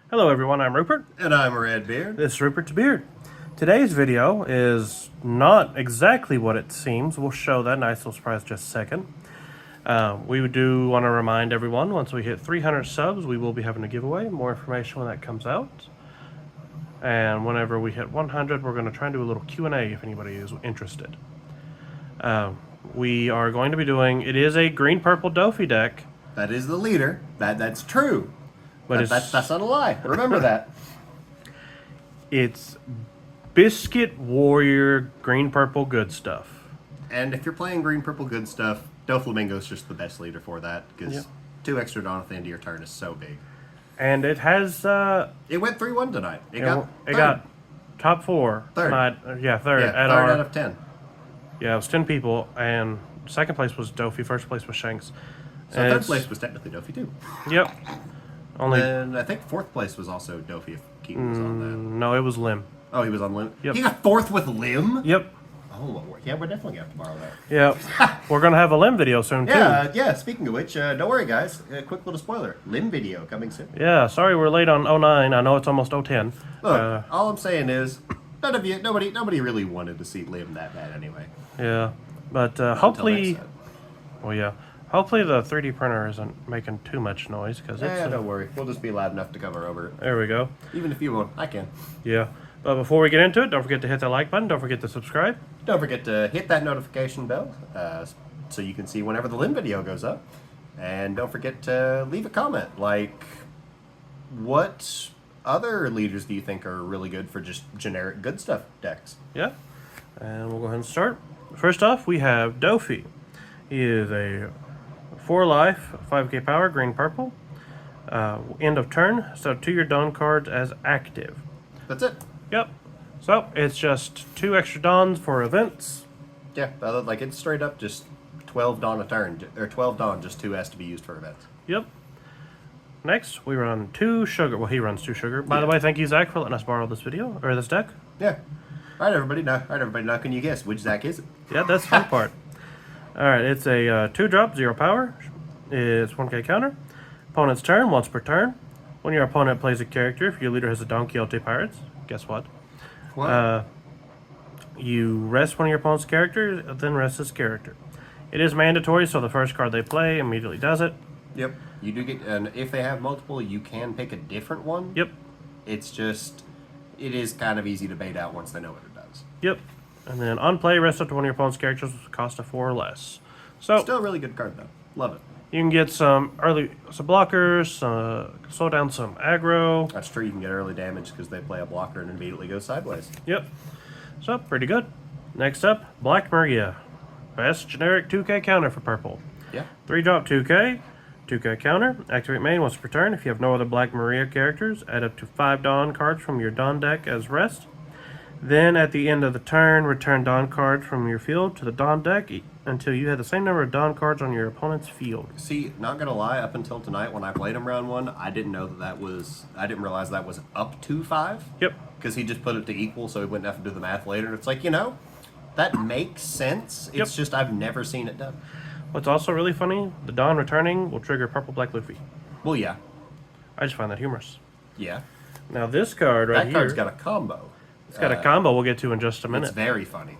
Hello everyone, I'm Rupert. And I'm Redbeard. This is Rupert's Beard. Today's video is not exactly what it seems. We'll show that nice little surprise in just a second. We do want to remind everyone, once we hit 300 subs, we will be having a giveaway. More information when that comes out. And whenever we hit 100, we're going to try and do a little Q&A if anybody is interested. We are going to be doing, it is a Green Purple Dofi deck. That is the leader. That's true. But that's not a lie. Remember that. It's Biscuit Warrior Green Purple Good Stuff. And if you're playing Green Purple Good Stuff, Doflamingo's just the best leader for that, because 2 extra Dawn at the end of your turn is so big. And it has... it went 3-1 tonight. It got top 4. Third. Third. Yeah, third out of 10. Yeah, it was 10 people, and second place was Dofi, first place was Shanks. So third place was technically Dofi too. Yep. And I think fourth place was also Dofi if Keaton was on that. No, it was Lim. Oh, he was on Lim? Yep. He got fourth with Lim? Yep. Oh, yeah, we're definitely going to have to borrow that. Yeah. We're going to have a Lim video soon, too. Yeah, speaking of which, don't worry, guys. A quick little spoiler. Lim video coming soon. Yeah, sorry we're late on 09. I know it's almost 010. Look, all I'm saying is, nobody really wanted to see Lim that bad anyway. Yeah, but hopefully... Well, yeah. Hopefully the 3D printer isn't making too much noise, because it's... Yeah, don't worry. We'll just be loud enough to cover over it. There we go. Even if you won't, I can. Yeah. But before we get into it, don't forget to hit that like button. Don't forget to subscribe. Don't forget to hit that notification bell so you can see whenever the Lim video goes up. And don't forget to leave a comment. Like, what other leaders do you think are really good for just generic good stuff decks? Yeah. And we'll go ahead and start. First off, we have Dofi. He is a 4-life, 5k power, green purple. End of turn, so 2 your Dawn cards as active. That's it. Yep. So it's just 2 extra Dawns for events. Yeah, like it's straight up just 12 Dawn a turn, or 12 Dawn, just 2 has to be used for events. Yep. Next, we run 2 sugar. Well, he runs 2 sugar. By the way, thank you, Zach, for letting us borrow this video, or this deck. Yeah. All right, everybody. Now can you guess which Zach is it? Yeah, that's the fun part. Alright, it's a 2-drop, 0 power. It's 1k counter. Opponent's turn, once per turn. When your opponent plays a character, if your leader has a Donkey LT Pirates, guess what? What? You rest one of your opponent's characters, then rest his character. It is mandatory, so the first card they play immediately does it. Yep. You do get, and if they have multiple, you can pick a different one. Yep. It's just, it is kind of easy to bait out once they know what it does. Yep. And then on play, rest up to one of your opponent's characters with a cost of 4 or less. So Still a really good card though. Love it. you can get some blockers, slow down some aggro. That's true. You can get early damage because they play a blocker and immediately go sideways. Yep. So, pretty good. Next up, Black Maria. Best generic 2k counter for purple. Yeah. 3-drop 2k, 2k counter. Activate main once per turn. If you have no other Black Maria characters, add up to 5 Dawn cards from your Dawn deck as rest. Then, at the end of the turn, return Dawn cards from your field to the Dawn deck until you have the same number of Dawn cards on your opponent's field. See, not gonna lie, up until tonight when I played him round 1, I didn't know I didn't realize that was up to 5. Yep. Because he just put it to equal so he wouldn't have to do the math later. It's like, that makes sense. It's just I've never seen it done. What's also really funny, the Dawn returning will trigger Purple Black Luffy. Well, yeah. I just find that humorous. Yeah. Now this card right here... That card's got a combo. It's got a combo we'll get to in just a minute. It's very funny.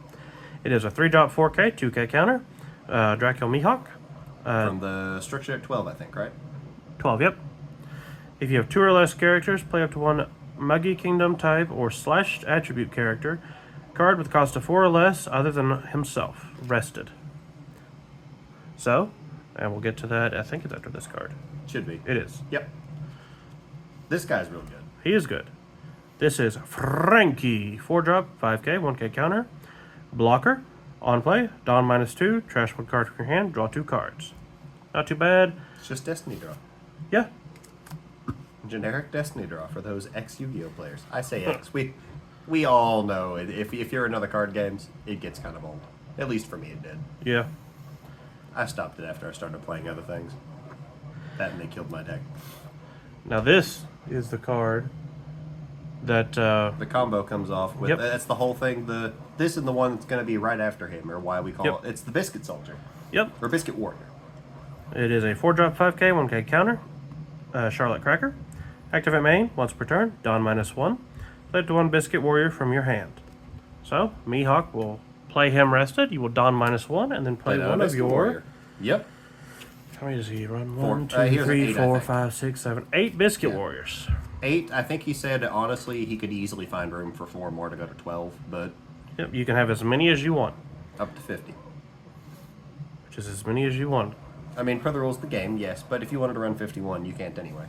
It is a 3-drop 4k, 2k counter. Draco Mihawk. From the structure at 12, I think, right? 12, yep. If you have 2 or less characters, play up to 1 Muggy Kingdom type or slashed attribute character. Card with cost of 4 or less other than himself. Rested. So, and we'll get to that, I think it's after this card. Should be. It is. Yep. This guy's real good. He is good. This is Frankie. 4-drop, 5k, 1k counter. Blocker. On play, Dawn -2, trash 1 card from your hand, draw 2 cards. Not too bad. It's just Destiny Draw. Yeah. Generic Destiny Draw for those ex-Yu-Gi-Oh players. I say ex. We all know if you're in other card games, it gets kind of old. At least for me, it did. Yeah. I stopped it after I started playing other things. That and they killed my deck. Now this is the card that... the combo comes off with... Yep. That's the whole thing. This and the one that's going to be right after him, or why we call it... It's the Biscuit Soldier. Yep. Or Biscuit Warrior. It is a 4-drop 5k, 1k counter. Charlotte Cracker. Activate main, once per turn, Don -1. Play up to 1 Biscuit Warrior from your hand. So, Mihawk will play him rested. You will Don -1 and then play down one a of Biscuit your. Warrior. Yep. How many does he run? Four. 1, He 2, has 3, eight, 4, I think. 5, 6, 7, 8 Biscuit Yeah. Warriors. 8. I think he said honestly he could easily find room for 4 more to go to 12, but Yep, you can have as many as you want, up to 50. which is as many as you want. I mean, per the rules of the game, yes, but if you wanted to run 51, you can't anyway.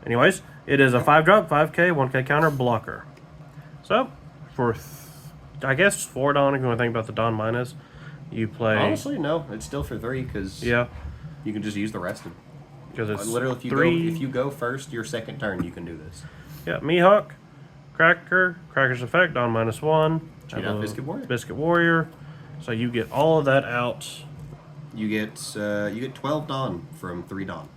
Anyways, it is a 5-drop, 5k, 1k counter blocker. So, for, I guess, 4 Dawn, if you want to think about the Dawn minus, you play. Honestly, no, it's still for 3 because Yeah, you can just use the rested. because it's Literally, three. if you go first, your second turn, you can do this. Yeah, Mihawk, Cracker's effect, Dawn -1. Cheat out Biscuit Warrior. Biscuit Warrior. So you get all of that out. You get 12 Dawn from 3 Dawn.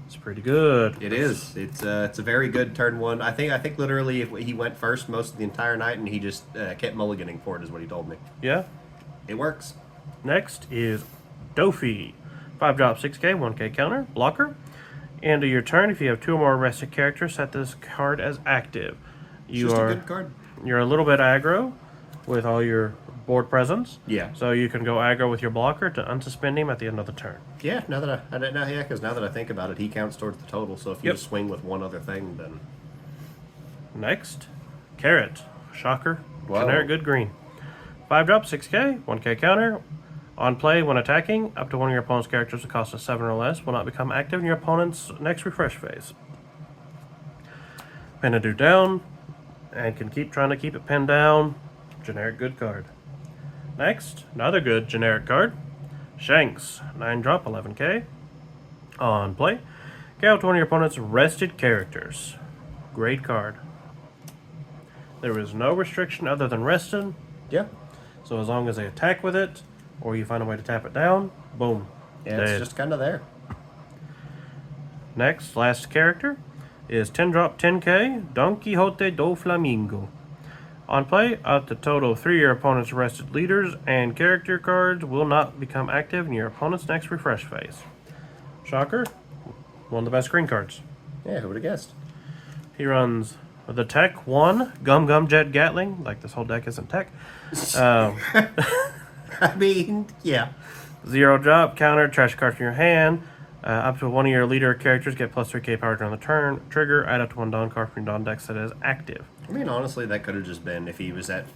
It's pretty good. It is. It's a very good turn 1. I think literally if he went first most of the entire night and he just kept mulliganing for it is what he told me. Yeah. It works. Next is Dofi. 5-drop, 6k, 1k counter, blocker. End of your turn, if you have 2 or more rested characters, set this card as active. Just a good card. You're a little bit aggro with all your board presence. Yeah. So you can go aggro with your blocker to unsuspend him at the end of the turn. Yeah. Now that because now that I think about it, he counts towards the total. So if you Yep. just swing with one other thing, then Next, Carrot. Shocker. Whoa. Generic good green. 5-drop, 6k, 1k counter. On play, when attacking, up to one of your opponent's characters with cost of 7 or less will not become active in your opponent's next refresh phase. Pin a dude down, and can keep trying to keep it pinned down. Generic good card. Next, another good generic card. Shanks. 9-drop, 11k. On play, count one of your opponent's rested characters. Great card. There is no restriction other than rested, yeah. so as long as they attack with it, or you find a way to tap it down, boom. Yeah, dead. it's just kind of there. Next, last character is 10-drop 10k, Don Quixote do Flamingo. On play, up to total 3 of your opponent's rested leaders and character cards will not become active in your opponent's next refresh phase. Shocker, one of the best green cards. Yeah, who would have guessed? He runs the Tech 1, Gum Gum Jet Gatling, like this whole deck isn't tech. I mean, yeah. 0-drop, counter, trash card from your hand. Up to one of your leader characters get plus 3k power during the turn. Trigger, add up to 1 Dawn card from your Dawn deck that is active. I mean, honestly, that could have just been if he was at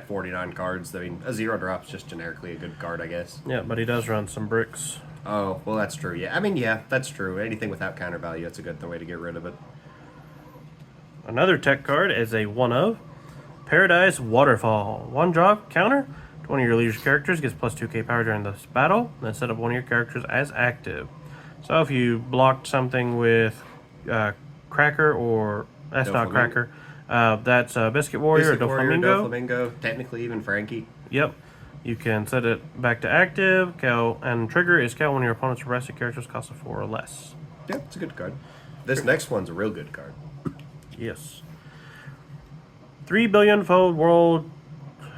49 cards. I mean, a 0-drop's just generically a good card, I guess. Yeah, but he does run some bricks. Oh, well, that's true. Yeah, I mean, yeah, that's true. Anything without counter value, that's a good way to get rid of it. Another tech card is a 1-of Paradise Waterfall. 1-drop, counter. One of your leader's characters gets plus 2k power during this battle. Then set up one of your characters as active. So if you blocked something with Cracker or... That's not Doflamingo. Cracker. That's Biscuit Warrior or Doflamingo. Doflamingo, technically even Frankie. Yep. You can set it back to active. And trigger is one of your opponent's arrested characters cost of 4 or less. Yeah, it's a good card. This next one's a real good card. Yes. 3 billion fold world...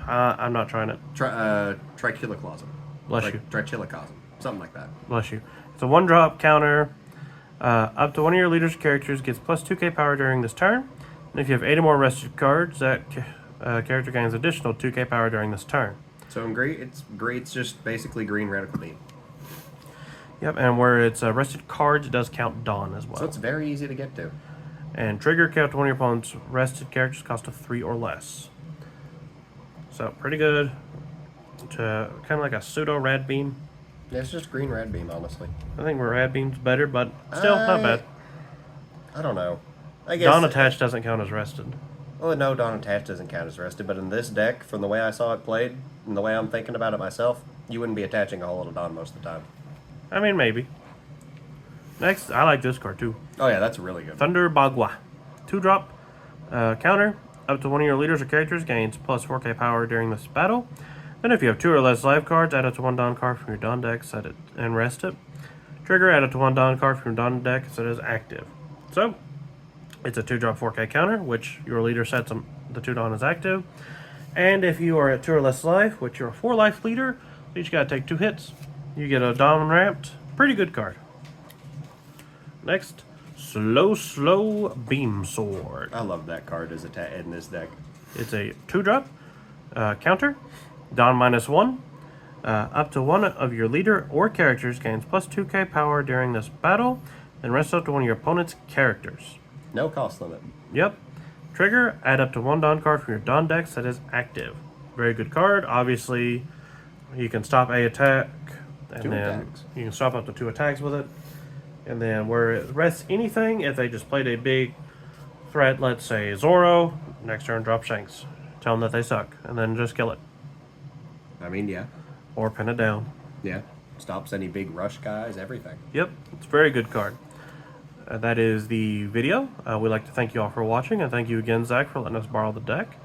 I'm not trying it. Trichiloclasm. Bless you. Trichiloclasm. Something like that. Bless you. It's a 1-drop counter. Up to one of your leader's characters gets plus 2k power during this turn. And if you have 8 or more rested cards, that character gains additional 2k power during this turn. So in great, it's just basically green radical beam. Yep, and where it's rested cards, it does count Dawn as well. So it's very easy to get to. And trigger count to one of your opponent's rested characters cost of 3 or less. So pretty good. To kind of like a pseudo rad beam. Yeah, it's just green rad beam, honestly. I think rad beam's better, but still not bad. I don't know. I guess Dawn attached doesn't count as rested. Well, no, Dawn attached doesn't count as rested, but in this deck, from the way I saw it played, and the way I'm thinking about it myself, you wouldn't be attaching a whole lot of Dawn most of the time. I mean, maybe. Next, I like this card too. Oh yeah, that's really good. Thunder Bagua. 2-drop, counter. Up to one of your leaders or characters gains plus 4k power during this battle. Then if you have 2 or less life cards, add up to 1 Dawn card from your Dawn deck, set it and rest it. Trigger, add up to 1 Dawn card from your Dawn deck, set it as active. So, it's a 2-drop 4k counter, which your leader sets the 2 Dawn as active. And if you are at 2 or less life, which you're a 4 life leader, you each gotta take 2 hits. You get a Dawn ramped. Pretty good card. Next, Slow Beam Sword. I love that card as in this deck. It's a 2-drop counter. Don -1. Up to one of your leader or characters gains plus 2k power during this battle, and rest up to one of your opponent's characters. No cost limit. Yep. Trigger, add up to one Don card from your Don decks that is active. Very good card. Obviously, you can stop a attack, and then attacks. you can stop up to 2 attacks with it. And then where it rests anything, if they just played a big threat, let's say Zoro, next turn drop Shanks. Tell them that they suck, and then just kill it. I mean, yeah. Or pin it down. Yeah. Stops any big rush guys, everything. Yep, it's a very good card. That is the video. We'd like to thank you all for watching, and thank you again, Zach, for letting us borrow the deck.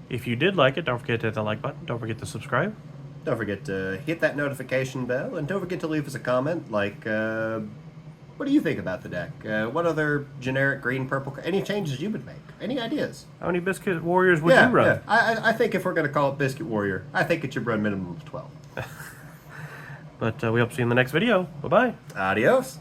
If you did like it, don't forget to hit that like button. Don't forget to subscribe. Don't forget to hit that notification bell, and don't forget to leave us a comment, like, what do you think about the deck? What other generic green, purple, any changes you would make? Any ideas? How many Biscuit Warriors would you run? Yeah. I think if we're going to call it Biscuit Warrior, I think it should run minimum of 12. But we hope to see you in the next video. Bye-bye. Adios.